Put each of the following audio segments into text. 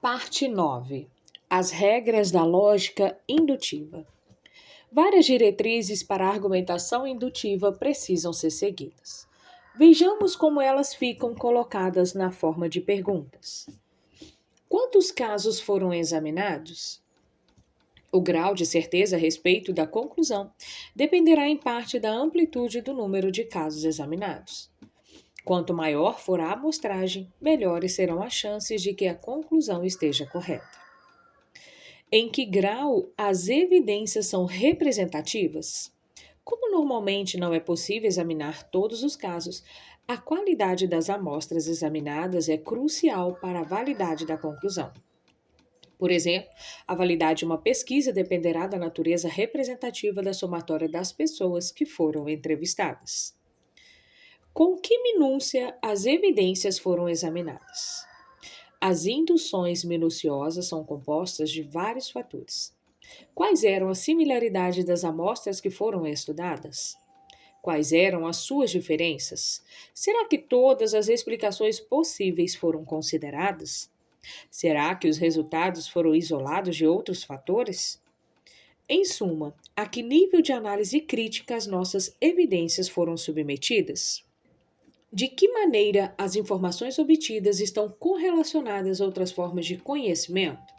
Parte 9. As regras da lógica indutiva. Várias diretrizes para a argumentação indutiva precisam ser seguidas. Vejamos como elas ficam colocadas na forma de perguntas. Quantos casos foram examinados? O grau de certeza a respeito da conclusão dependerá em parte da amplitude do número de casos examinados. Quanto maior for a amostragem, melhores serão as chances de que a conclusão esteja correta. Em que grau as evidências são representativas? Como normalmente não é possível examinar todos os casos, a qualidade das amostras examinadas é crucial para a validade da conclusão. Por exemplo, a validade de uma pesquisa dependerá da natureza representativa da somatória das pessoas que foram entrevistadas. Com que minúcia as evidências foram examinadas? As induções minuciosas são compostas de vários fatores. Quais eram as similaridades das amostras que foram estudadas? Quais eram as suas diferenças? Será que todas as explicações possíveis foram consideradas? Será que os resultados foram isolados de outros fatores? Em suma, a que nível de análise crítica as nossas evidências foram submetidas? De que maneira as informações obtidas estão correlacionadas a outras formas de conhecimento?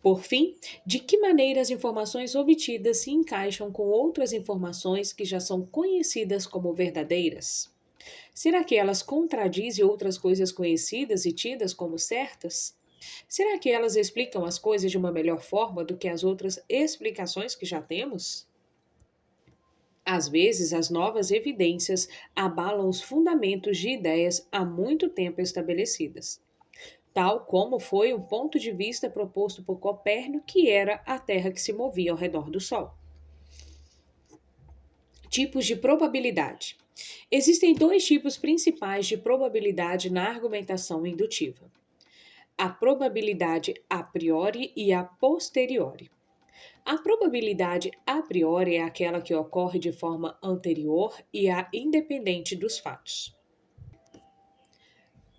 Por fim, de que maneira as informações obtidas se encaixam com outras informações que já são conhecidas como verdadeiras? Será que elas contradizem outras coisas conhecidas e tidas como certas? Será que elas explicam as coisas de uma melhor forma do que as outras explicações que já temos? Às vezes, as novas evidências abalam os fundamentos de ideias há muito tempo estabelecidas, tal como foi o ponto de vista proposto por Copérnico, que era a Terra que se movia ao redor do Sol. Tipos de probabilidade. Existem dois tipos principais de probabilidade na argumentação indutiva: a probabilidade a priori e a posteriori. A probabilidade a priori é aquela que ocorre de forma anterior e independente dos fatos.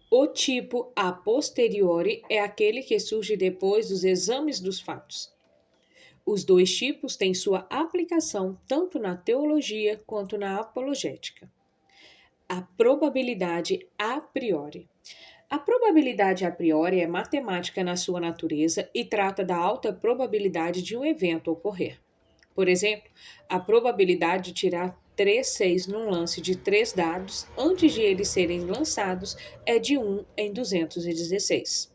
O tipo a posteriori é aquele que surge depois dos exames dos fatos. Os dois tipos têm sua aplicação tanto na teologia quanto na apologética. A probabilidade a priori. A probabilidade a priori é matemática na sua natureza e trata da alta probabilidade de um evento ocorrer. Por exemplo, a probabilidade de tirar 3 6 num lance de 3 dados antes de eles serem lançados é de 1 em 216.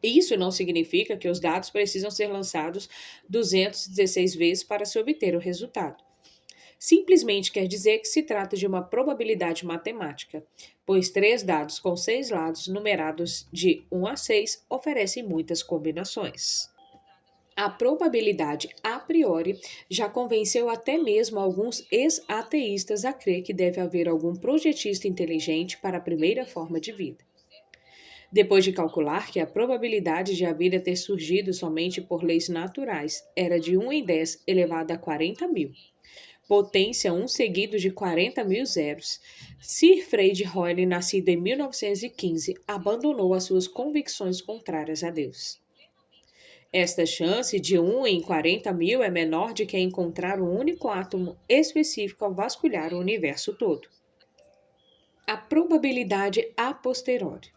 Isso não significa que os dados precisam ser lançados 216 vezes para se obter o resultado. Simplesmente quer dizer que se trata de uma probabilidade matemática, pois 3 dados com 6 lados numerados de 1 a 6 oferecem muitas combinações. A probabilidade a priori já convenceu até mesmo alguns ex-ateístas a crer que deve haver algum projetista inteligente para a primeira forma de vida. Depois de calcular que a probabilidade de a vida ter surgido somente por leis naturais era de 1 em 10 elevado a 40.000, potência 1 seguido de 40.000 zeros, Sir Fred Hoyle, nascido em 1915, abandonou as suas convicções contrárias a Deus. Esta chance de 1 em 40.000 é menor de que encontrar um único átomo específico ao vasculhar o universo todo. A probabilidade a posteriori.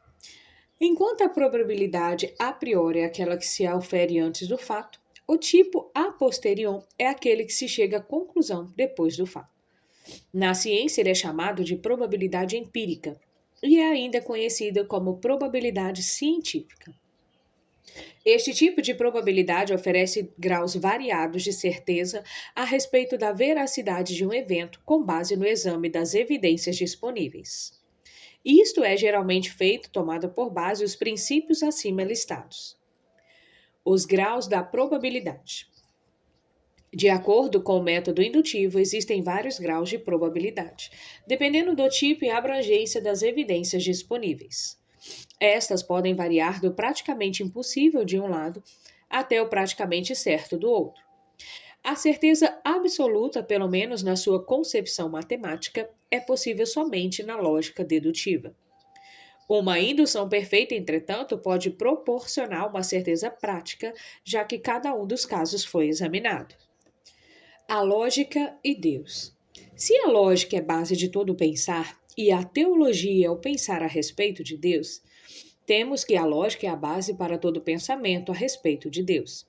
Enquanto a probabilidade a priori é aquela que se aufere antes do fato, o tipo a posterior é aquele que se chega à conclusão depois do fato. Na ciência, ele é chamado de probabilidade empírica e é ainda conhecida como probabilidade científica. Este tipo de probabilidade oferece graus variados de certeza a respeito da veracidade de um evento com base no exame das evidências disponíveis. Isto é geralmente feito tomando por base os princípios acima listados. Os graus da probabilidade. De acordo com o método indutivo, existem vários graus de probabilidade, dependendo do tipo e abrangência das evidências disponíveis. Estas podem variar do praticamente impossível de um lado até o praticamente certo do outro. A certeza absoluta, pelo menos na sua concepção matemática, é possível somente na lógica dedutiva. Uma indução perfeita, entretanto, pode proporcionar uma certeza prática, já que cada um dos casos foi examinado. A lógica e Deus. Se a lógica é base de todo o pensar e a teologia é o pensar a respeito de Deus, temos que a lógica é a base para todo pensamento a respeito de Deus.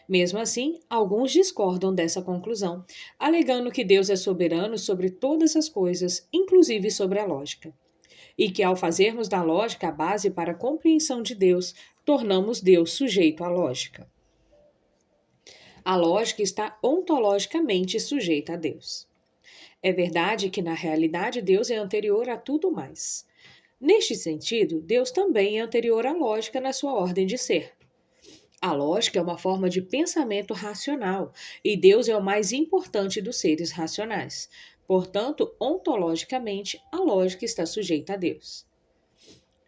Mesmo assim, alguns discordam dessa conclusão, alegando que Deus é soberano sobre todas as coisas, inclusive sobre a lógica, e que ao fazermos da lógica a base para a compreensão de Deus, tornamos Deus sujeito à lógica. A lógica está ontologicamente sujeita a Deus. É verdade que, na realidade, Deus é anterior a tudo mais. Neste sentido, Deus também é anterior à lógica na sua ordem de ser. A lógica é uma forma de pensamento racional, e Deus é o mais importante dos seres racionais. Portanto, ontologicamente, a lógica está sujeita a Deus.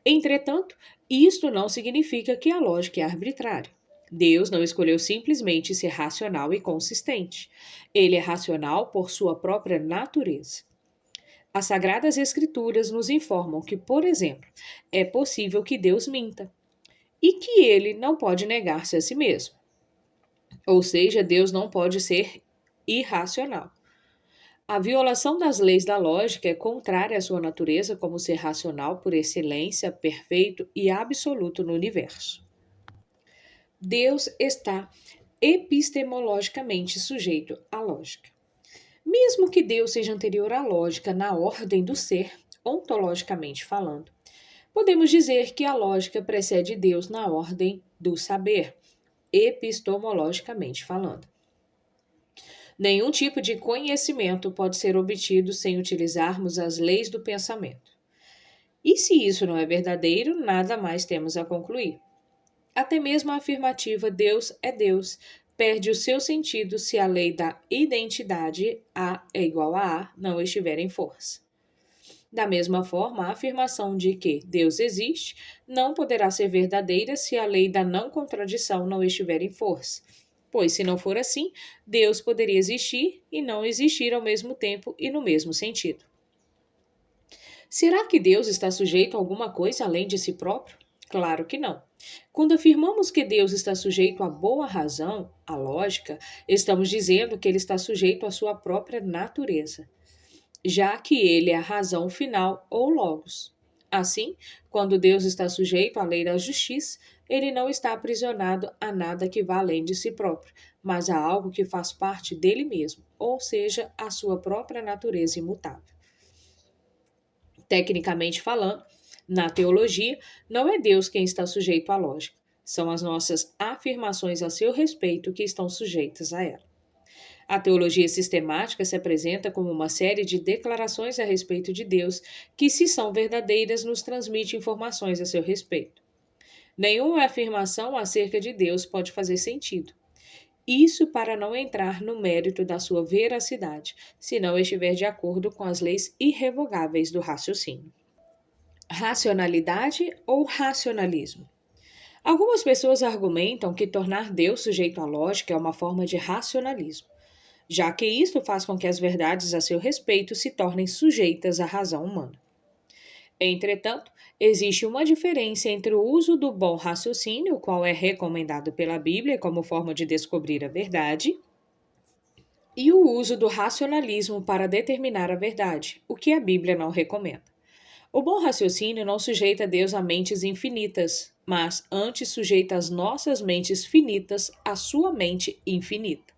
Entretanto, isto não significa que a lógica é arbitrária. Deus não escolheu simplesmente ser racional e consistente. Ele é racional por sua própria natureza. As Sagradas Escrituras nos informam que, por exemplo, é possível que Deus minta e que ele não pode negar-se a si mesmo. Ou seja, Deus não pode ser irracional. A violação das leis da lógica é contrária à sua natureza como ser racional por excelência, perfeito e absoluto no universo. Deus está epistemologicamente sujeito à lógica. Mesmo que Deus seja anterior à lógica na ordem do ser, ontologicamente falando, podemos dizer que a lógica precede Deus na ordem do saber, epistemologicamente falando. Nenhum tipo de conhecimento pode ser obtido sem utilizarmos as leis do pensamento. E se isso não é verdadeiro, nada mais temos a concluir. Até mesmo a afirmativa Deus é Deus perde o seu sentido se a lei da identidade A é igual a A não estiver em força. Da mesma forma, a afirmação de que Deus existe não poderá ser verdadeira se a lei da não contradição não estiver em força, pois, se não for assim, Deus poderia existir e não existir ao mesmo tempo e no mesmo sentido. Será que Deus está sujeito a alguma coisa além de si próprio? Claro que não. Quando afirmamos que Deus está sujeito à boa razão, à lógica, estamos dizendo que ele está sujeito à sua própria natureza, já que ele é a razão final ou logos. Assim, quando Deus está sujeito à lei da justiça, ele não está aprisionado a nada que vá além de si próprio, mas a algo que faz parte dele mesmo, ou seja, a sua própria natureza imutável. Tecnicamente falando, na teologia, não é Deus quem está sujeito à lógica, são as nossas afirmações a seu respeito que estão sujeitas a ela. A teologia sistemática se apresenta como uma série de declarações a respeito de Deus que, se são verdadeiras, nos transmite informações a seu respeito. Nenhuma afirmação acerca de Deus pode fazer sentido. Isso para não entrar no mérito da sua veracidade, se não estiver de acordo com as leis irrevogáveis do raciocínio. Racionalidade ou racionalismo? Algumas pessoas argumentam que tornar Deus sujeito à lógica é uma forma de racionalismo, já que isto faz com que as verdades a seu respeito se tornem sujeitas à razão humana. Entretanto, existe uma diferença entre o uso do bom raciocínio, qual é recomendado pela Bíblia como forma de descobrir a verdade, e o uso do racionalismo para determinar a verdade, o que a Bíblia não recomenda. O bom raciocínio não sujeita Deus a mentes infinitas, mas antes sujeita as nossas mentes finitas à sua mente infinita.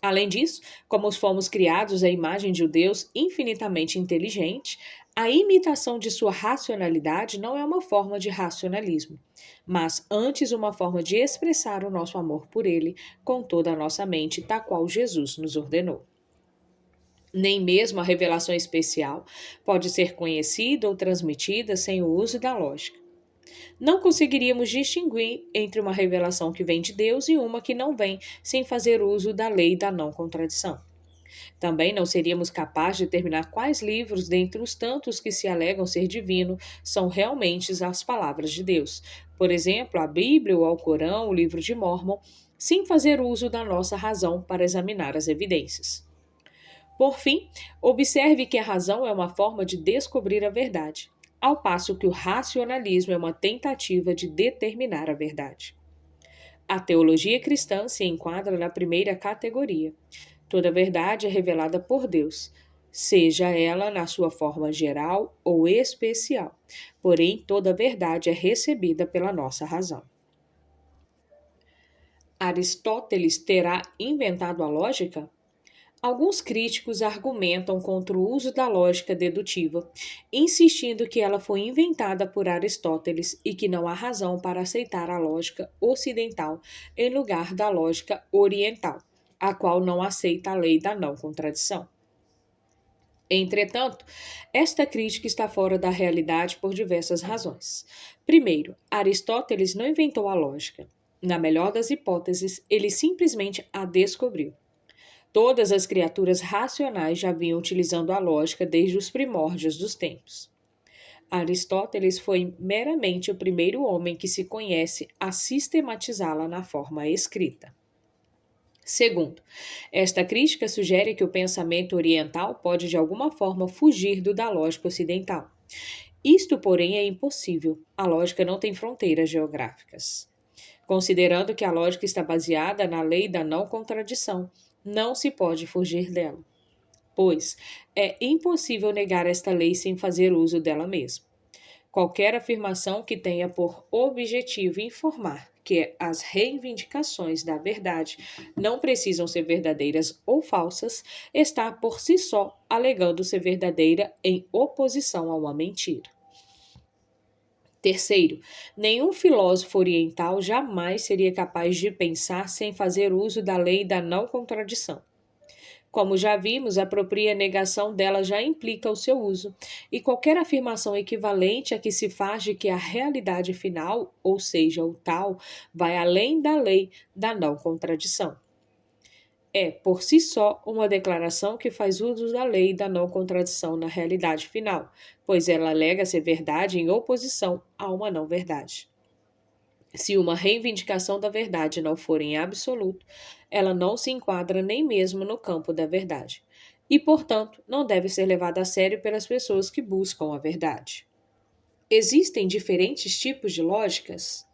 Além disso, como fomos criados à imagem de um Deus infinitamente inteligente, a imitação de sua racionalidade não é uma forma de racionalismo, mas antes uma forma de expressar o nosso amor por ele com toda a nossa mente, tal qual Jesus nos ordenou. Nem mesmo a revelação especial pode ser conhecida ou transmitida sem o uso da lógica. Não conseguiríamos distinguir entre uma revelação que vem de Deus e uma que não vem, sem fazer uso da lei da não contradição. Também não seríamos capazes de determinar quais livros, dentre os tantos que se alegam ser divino, são realmente as palavras de Deus. Por exemplo, a Bíblia, o Alcorão, o livro de Mórmon, sem fazer uso da nossa razão para examinar as evidências. Por fim, observe que a razão é uma forma de descobrir a verdade. ao passo que o racionalismo é uma tentativa de determinar a verdade. A teologia cristã se enquadra na primeira categoria. Toda verdade é revelada por Deus, seja ela na sua forma geral ou especial. Porém, toda verdade é recebida pela nossa razão. Aristóteles terá inventado a lógica? Alguns críticos argumentam contra o uso da lógica dedutiva, insistindo que ela foi inventada por Aristóteles e que não há razão para aceitar a lógica ocidental em lugar da lógica oriental, a qual não aceita a lei da não contradição. Entretanto, esta crítica está fora da realidade por diversas razões. Primeiro, Aristóteles não inventou a lógica. Na melhor das hipóteses, ele simplesmente a descobriu. Todas as criaturas racionais já vinham utilizando a lógica desde os primórdios dos tempos. Aristóteles foi meramente o primeiro homem que se conhece a sistematizá-la na forma escrita. Segundo, esta crítica sugere que o pensamento oriental pode de alguma forma fugir do da lógica ocidental. Isto, porém, é impossível. A lógica não tem fronteiras geográficas. Considerando que a lógica está baseada na lei da não contradição, não se pode fugir dela, pois é impossível negar esta lei sem fazer uso dela mesma. Qualquer afirmação que tenha por objetivo informar que as reivindicações da verdade não precisam ser verdadeiras ou falsas está por si só alegando ser verdadeira em oposição a uma mentira. Terceiro, nenhum filósofo oriental jamais seria capaz de pensar sem fazer uso da lei da não contradição. Como já vimos, a própria negação dela já implica o seu uso, e qualquer afirmação equivalente a que se faz de que a realidade final, ou seja, o tal, vai além da lei da não contradição. É, por si só, uma declaração que faz uso da lei da não contradição na realidade final, pois ela alega ser verdade em oposição a uma não verdade. Se uma reivindicação da verdade não for em absoluto, ela não se enquadra nem mesmo no campo da verdade, e, portanto, não deve ser levada a sério pelas pessoas que buscam a verdade. Existem diferentes tipos de lógicas?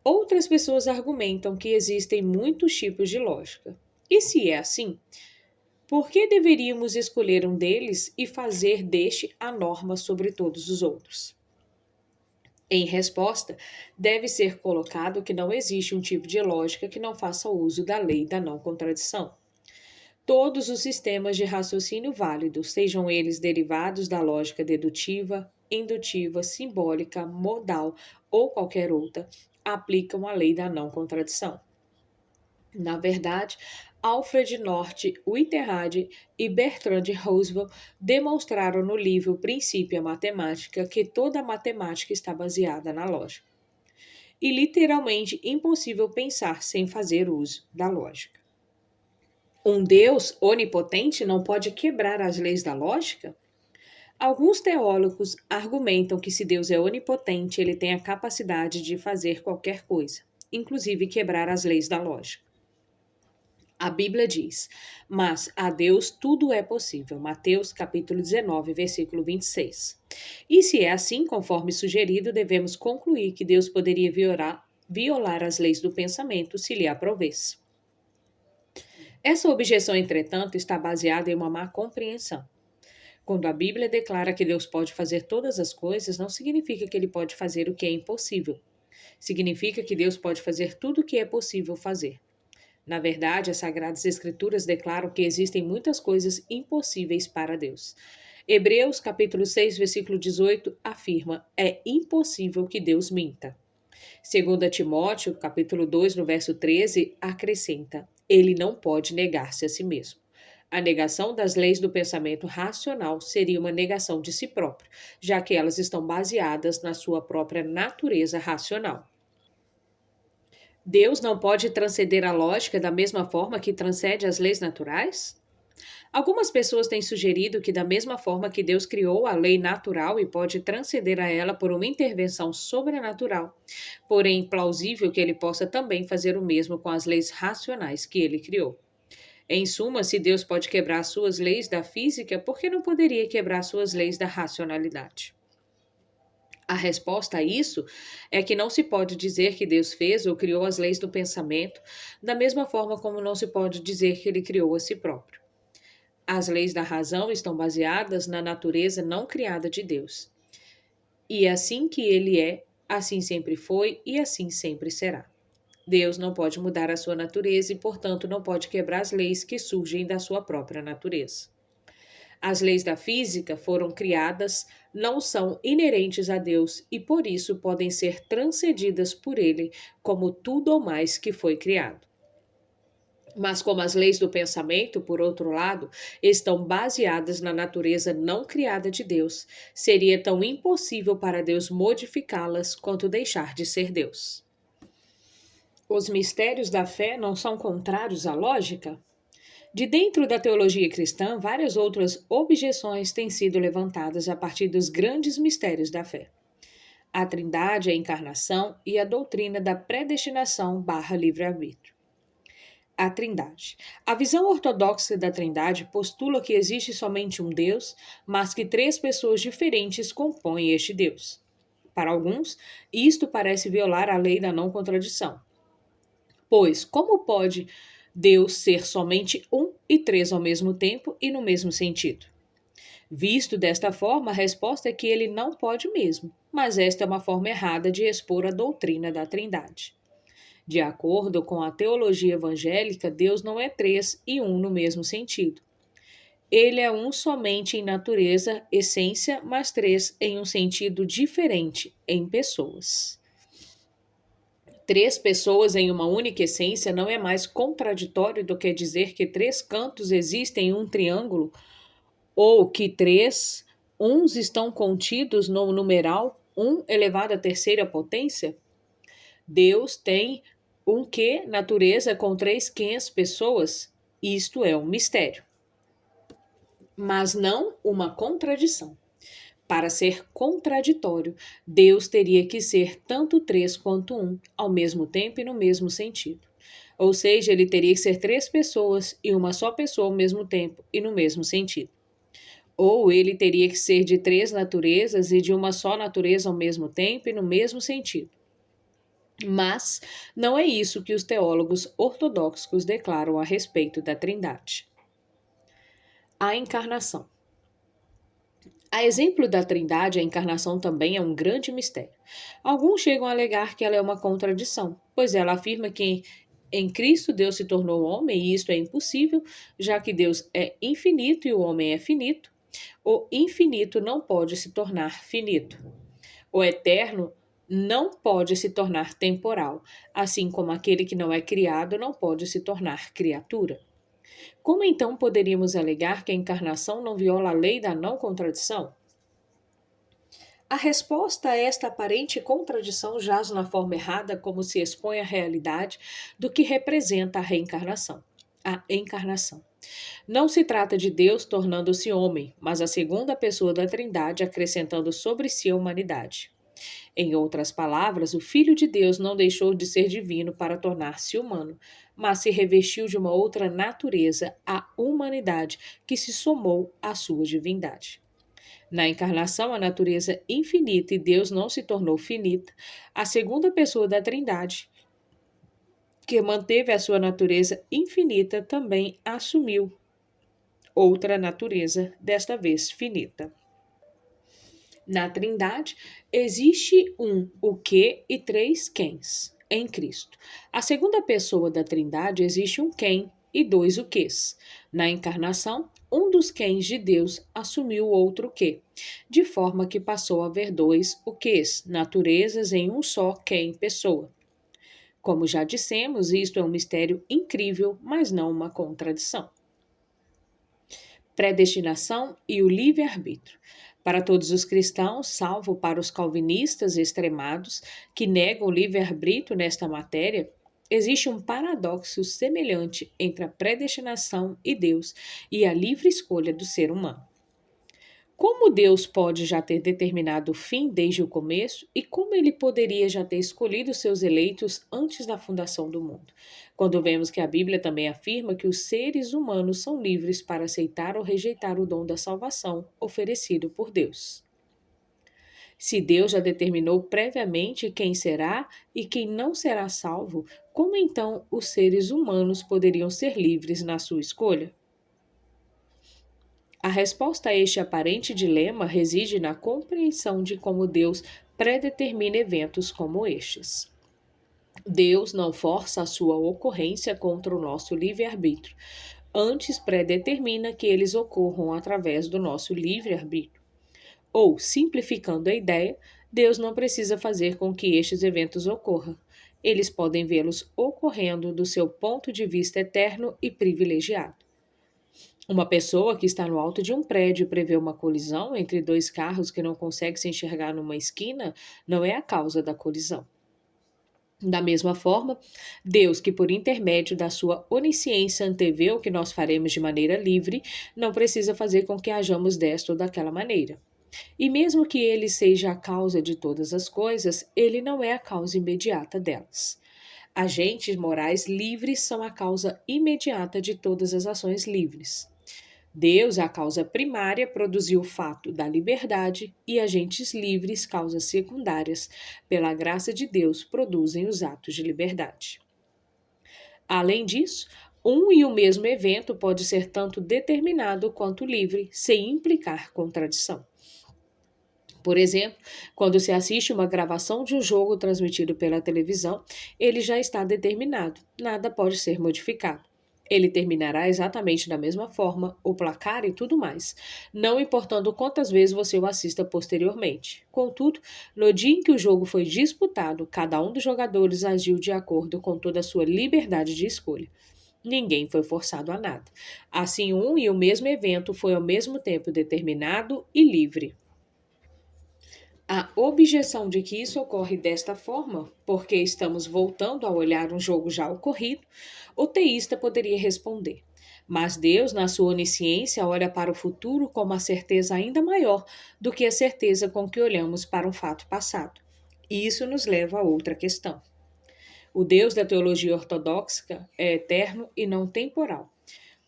Outras pessoas argumentam que existem muitos tipos de lógica. E se é assim, por que deveríamos escolher um deles e fazer deste a norma sobre todos os outros? Em resposta, deve ser colocado que não existe um tipo de lógica que não faça uso da lei da não contradição. Todos os sistemas de raciocínio válidos, sejam eles derivados da lógica dedutiva, indutiva, simbólica, modal ou qualquer outra, aplicam a lei da não contradição. Na verdade, Alfred North Whitehead e Bertrand Russell demonstraram no livro Princípio à Matemática que toda a matemática está baseada na lógica. E literalmente impossível pensar sem fazer uso da lógica. Um Deus onipotente não pode quebrar as leis da lógica? Alguns teólogos argumentam que se Deus é onipotente, ele tem a capacidade de fazer qualquer coisa, inclusive quebrar as leis da lógica. A Bíblia diz, mas a Deus tudo é possível. Mateus capítulo 19, versículo 26. E se é assim, conforme sugerido, devemos concluir que Deus poderia violar as leis do pensamento se lhe aprovesse. Essa objeção, entretanto, está baseada em uma má compreensão. Quando a Bíblia declara que Deus pode fazer todas as coisas, não significa que ele pode fazer o que é impossível. Significa que Deus pode fazer tudo o que é possível fazer. Na verdade, as Sagradas Escrituras declaram que existem muitas coisas impossíveis para Deus. Hebreus capítulo 6, versículo 18 afirma: é impossível que Deus minta. 2 Timóteo capítulo 2, no verso 13, acrescenta: ele não pode negar-se a si mesmo. A negação das leis do pensamento racional seria uma negação de si próprio, já que elas estão baseadas na sua própria natureza racional. Deus não pode transcender a lógica da mesma forma que transcende as leis naturais? Algumas pessoas têm sugerido que, da mesma forma que Deus criou a lei natural e pode transcender a ela por uma intervenção sobrenatural, porém plausível que ele possa também fazer o mesmo com as leis racionais que ele criou. Em suma, se Deus pode quebrar suas leis da física, por que não poderia quebrar suas leis da racionalidade? A resposta a isso é que não se pode dizer que Deus fez ou criou as leis do pensamento, da mesma forma como não se pode dizer que ele criou a si próprio. As leis da razão estão baseadas na natureza não criada de Deus. E assim que ele é, assim sempre foi e assim sempre será. Deus não pode mudar a sua natureza e, portanto, não pode quebrar as leis que surgem da sua própria natureza. As leis da física foram criadas, não são inerentes a Deus e, por isso, podem ser transcedidas por ele como tudo ou mais que foi criado. Mas, como as leis do pensamento, por outro lado, estão baseadas na natureza não criada de Deus, seria tão impossível para Deus modificá-las quanto deixar de ser Deus. Os mistérios da fé não são contrários à lógica? De dentro da teologia cristã, várias outras objeções têm sido levantadas a partir dos grandes mistérios da fé. A Trindade, a encarnação e a doutrina da predestinação/livre-arbítrio. A Trindade. A visão ortodoxa da Trindade postula que existe somente um Deus, mas que três pessoas diferentes compõem este Deus. Para alguns, isto parece violar a lei da não contradição. Pois, como pode Deus ser somente um e três ao mesmo tempo e no mesmo sentido? Visto desta forma, a resposta é que ele não pode mesmo, mas esta é uma forma errada de expor a doutrina da Trindade. De acordo com a teologia evangélica, Deus não é três e um no mesmo sentido. Ele é um somente em natureza, essência, mas três em um sentido diferente, em pessoas. Três pessoas em uma única essência não é mais contraditório do que dizer que três cantos existem em um triângulo ou que três uns estão contidos no numeral 1 elevado à terceira potência? Deus tem um que, natureza, com três quens, pessoas. Isto é um mistério, mas não uma contradição. Para ser contraditório, Deus teria que ser tanto três quanto um, ao mesmo tempo e no mesmo sentido. Ou seja, ele teria que ser três pessoas e uma só pessoa ao mesmo tempo e no mesmo sentido. Ou ele teria que ser de três naturezas e de uma só natureza ao mesmo tempo e no mesmo sentido. Mas não é isso que os teólogos ortodoxos declaram a respeito da Trindade. A encarnação. A exemplo da Trindade, a encarnação também é um grande mistério. Alguns chegam a alegar que ela é uma contradição, pois ela afirma que em Cristo Deus se tornou homem e isto é impossível, já que Deus é infinito e o homem é finito. O infinito não pode se tornar finito. O eterno não pode se tornar temporal, assim como aquele que não é criado não pode se tornar criatura. Como então poderíamos alegar que a encarnação não viola a lei da não contradição? A resposta a esta aparente contradição jaz na forma errada como se expõe a realidade do que representa a reencarnação, a encarnação. Não se trata de Deus tornando-se homem, mas a segunda pessoa da Trindade acrescentando sobre si a humanidade. Em outras palavras, o Filho de Deus não deixou de ser divino para tornar-se humano, mas se revestiu de uma outra natureza, a humanidade, que se somou à sua divindade. Na encarnação, a natureza infinita e Deus não se tornou finita, a segunda pessoa da Trindade, que manteve a sua natureza infinita, também assumiu outra natureza, desta vez finita. Na Trindade, existe um o que e três quens em Cristo. A segunda pessoa da Trindade existe um quem e dois o ques. Na encarnação, um dos quens de Deus assumiu outro que, de forma que passou a haver dois o ques, naturezas em um só quem pessoa. Como já dissemos, isto é um mistério incrível, mas não uma contradição. Predestinação e o livre-arbítrio. Para todos os cristãos, salvo para os calvinistas extremados, que negam o livre-arbítrio nesta matéria, existe um paradoxo semelhante entre a predestinação e Deus e a livre escolha do ser humano. Como Deus pode já ter determinado o fim desde o começo e como ele poderia já ter escolhido seus eleitos antes da fundação do mundo? Quando vemos que a Bíblia também afirma que os seres humanos são livres para aceitar ou rejeitar o dom da salvação oferecido por Deus. Se Deus já determinou previamente quem será e quem não será salvo, como então os seres humanos poderiam ser livres na sua escolha? A resposta a este aparente dilema reside na compreensão de como Deus predetermina eventos como estes. Deus não força a sua ocorrência contra o nosso livre-arbítrio, antes predetermina que eles ocorram através do nosso livre-arbítrio. Ou, simplificando a ideia, Deus não precisa fazer com que estes eventos ocorram. Eles podem vê-los ocorrendo do seu ponto de vista eterno e privilegiado. Uma pessoa que está no alto de um prédio e prevê uma colisão entre dois carros que não conseguem se enxergar numa esquina não é a causa da colisão. Da mesma forma, Deus, que por intermédio da sua onisciência antevê o que nós faremos de maneira livre, não precisa fazer com que hajamos desta ou daquela maneira. E mesmo que ele seja a causa de todas as coisas, ele não é a causa imediata delas. Agentes morais livres são a causa imediata de todas as ações livres. Deus, a causa primária, produziu o fato da liberdade e agentes livres, causas secundárias, pela graça de Deus, produzem os atos de liberdade. Além disso, um e o mesmo evento pode ser tanto determinado quanto livre, sem implicar contradição. Por exemplo, quando se assiste uma gravação de um jogo transmitido pela televisão, ele já está determinado, nada pode ser modificado. Ele terminará exatamente da mesma forma, o placar e tudo mais, não importando quantas vezes você o assista posteriormente. Contudo, no dia em que o jogo foi disputado, cada um dos jogadores agiu de acordo com toda a sua liberdade de escolha. Ninguém foi forçado a nada. Assim, um e o mesmo evento foi ao mesmo tempo determinado e livre. A objeção de que isso ocorre desta forma, porque estamos voltando a olhar um jogo já ocorrido, o teísta poderia responder. Mas Deus, na sua onisciência, olha para o futuro com uma certeza ainda maior do que a certeza com que olhamos para um fato passado. E isso nos leva a outra questão. O Deus da teologia ortodoxa é eterno e não temporal.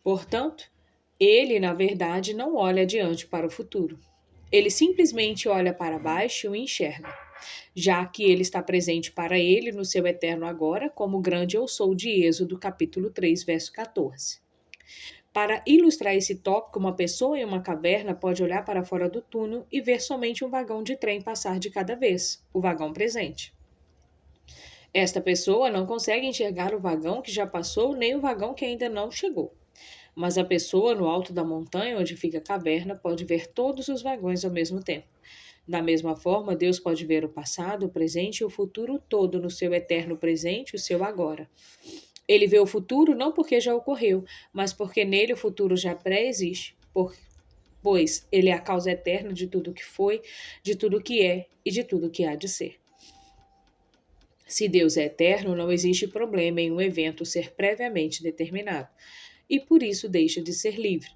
Portanto, ele, na verdade, não olha adiante para o futuro. Ele simplesmente olha para baixo e o enxerga, já que ele está presente para ele no seu eterno agora, como o grande eu sou de Êxodo, capítulo 3, verso 14. Para ilustrar esse tópico, uma pessoa em uma caverna pode olhar para fora do túnel e ver somente um vagão de trem passar de cada vez, o vagão presente. Esta pessoa não consegue enxergar o vagão que já passou nem o vagão que ainda não chegou. Mas a pessoa no alto da montanha onde fica a caverna pode ver todos os vagões ao mesmo tempo. Da mesma forma, Deus pode ver o passado, o presente e o futuro todo no seu eterno presente, o seu agora. Ele vê o futuro não porque já ocorreu, mas porque nele o futuro já pré-existe, pois ele é a causa eterna de tudo que foi, de tudo que é e de tudo que há de ser. Se Deus é eterno, não existe problema em um evento ser previamente determinado, e por isso deixa de ser livre.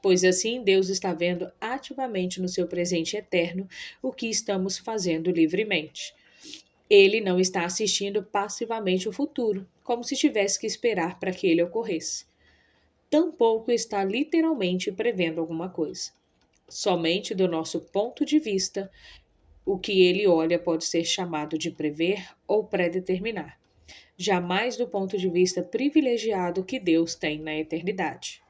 Pois assim Deus está vendo ativamente no seu presente eterno o que estamos fazendo livremente. Ele não está assistindo passivamente o futuro, como se tivesse que esperar para que ele ocorresse. Tampouco está literalmente prevendo alguma coisa. Somente do nosso ponto de vista, o que ele olha pode ser chamado de prever ou predeterminar. Jamais do ponto de vista privilegiado que Deus tem na eternidade.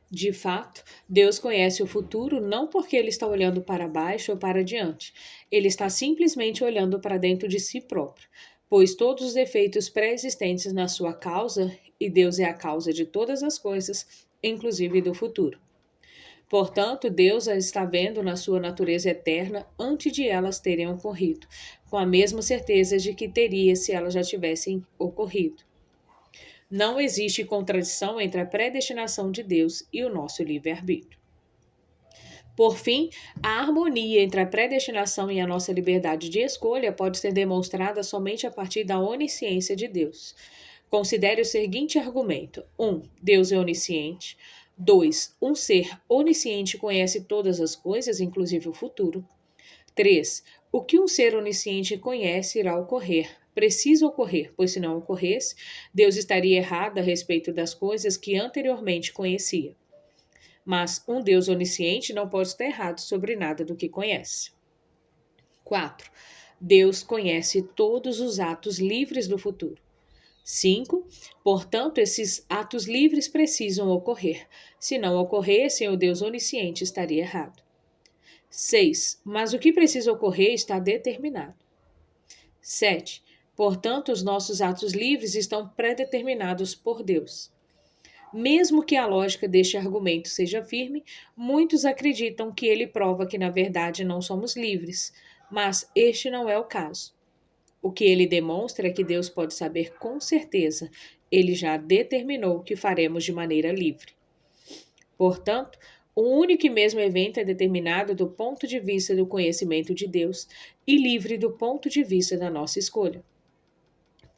De fato, Deus conhece o futuro não porque ele está olhando para baixo ou para diante. Ele está simplesmente olhando para dentro de si próprio, pois todos os efeitos pré-existentes na sua causa, e Deus é a causa de todas as coisas, inclusive do futuro. Portanto, Deus as está vendo na sua natureza eterna antes de elas terem ocorrido, com a mesma certeza de que teria se elas já tivessem ocorrido. Não existe contradição entre a predestinação de Deus e o nosso livre-arbítrio. Por fim, a harmonia entre a predestinação e a nossa liberdade de escolha pode ser demonstrada somente a partir da onisciência de Deus. Considere o seguinte argumento: 1. Deus é onisciente. 2. Um ser onisciente conhece todas as coisas, inclusive o futuro. 3. O que um ser onisciente conhece irá ocorrer. Precisa ocorrer, pois se não ocorresse, Deus estaria errado a respeito das coisas que anteriormente conhecia. Mas um Deus onisciente não pode estar errado sobre nada do que conhece. 4. Deus conhece todos os atos livres do futuro. 5. Portanto, esses atos livres precisam ocorrer. Se não ocorressem, o Deus onisciente estaria errado. 6. Mas o que precisa ocorrer está determinado. 7. Portanto, os nossos atos livres estão predeterminados por Deus. Mesmo que a lógica deste argumento seja firme, muitos acreditam que ele prova que, na verdade, não somos livres, mas este não é o caso. O que ele demonstra é que Deus pode saber com certeza, ele já determinou o que faremos de maneira livre. Portanto, o único e mesmo evento é determinado do ponto de vista do conhecimento de Deus e livre do ponto de vista da nossa escolha.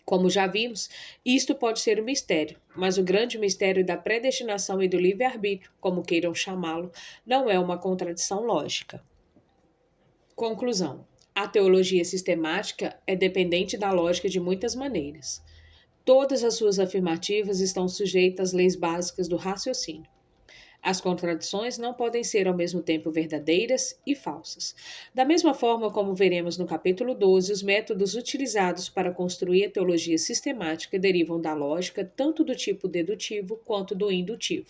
Como já vimos, isto pode ser um mistério, mas o grande mistério da predestinação e do livre-arbítrio, como queiram chamá-lo, não é uma contradição lógica. Conclusão: a teologia sistemática é dependente da lógica de muitas maneiras. Todas as suas afirmativas estão sujeitas às leis básicas do raciocínio. As contradições não podem ser ao mesmo tempo verdadeiras e falsas. Da mesma forma como veremos no capítulo 12, os métodos utilizados para construir a teologia sistemática derivam da lógica tanto do tipo dedutivo quanto do indutivo.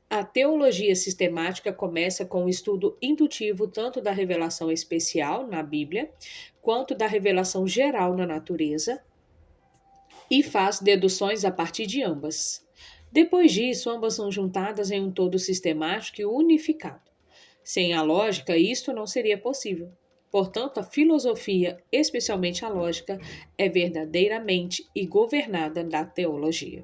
A teologia sistemática começa com o estudo indutivo tanto da revelação especial na Bíblia, quanto da revelação geral na natureza, e faz deduções a partir de ambas. Depois disso, ambas são juntadas em um todo sistemático e unificado. Sem a lógica, isto não seria possível. Portanto, a filosofia, especialmente a lógica, é verdadeiramente e governada da teologia.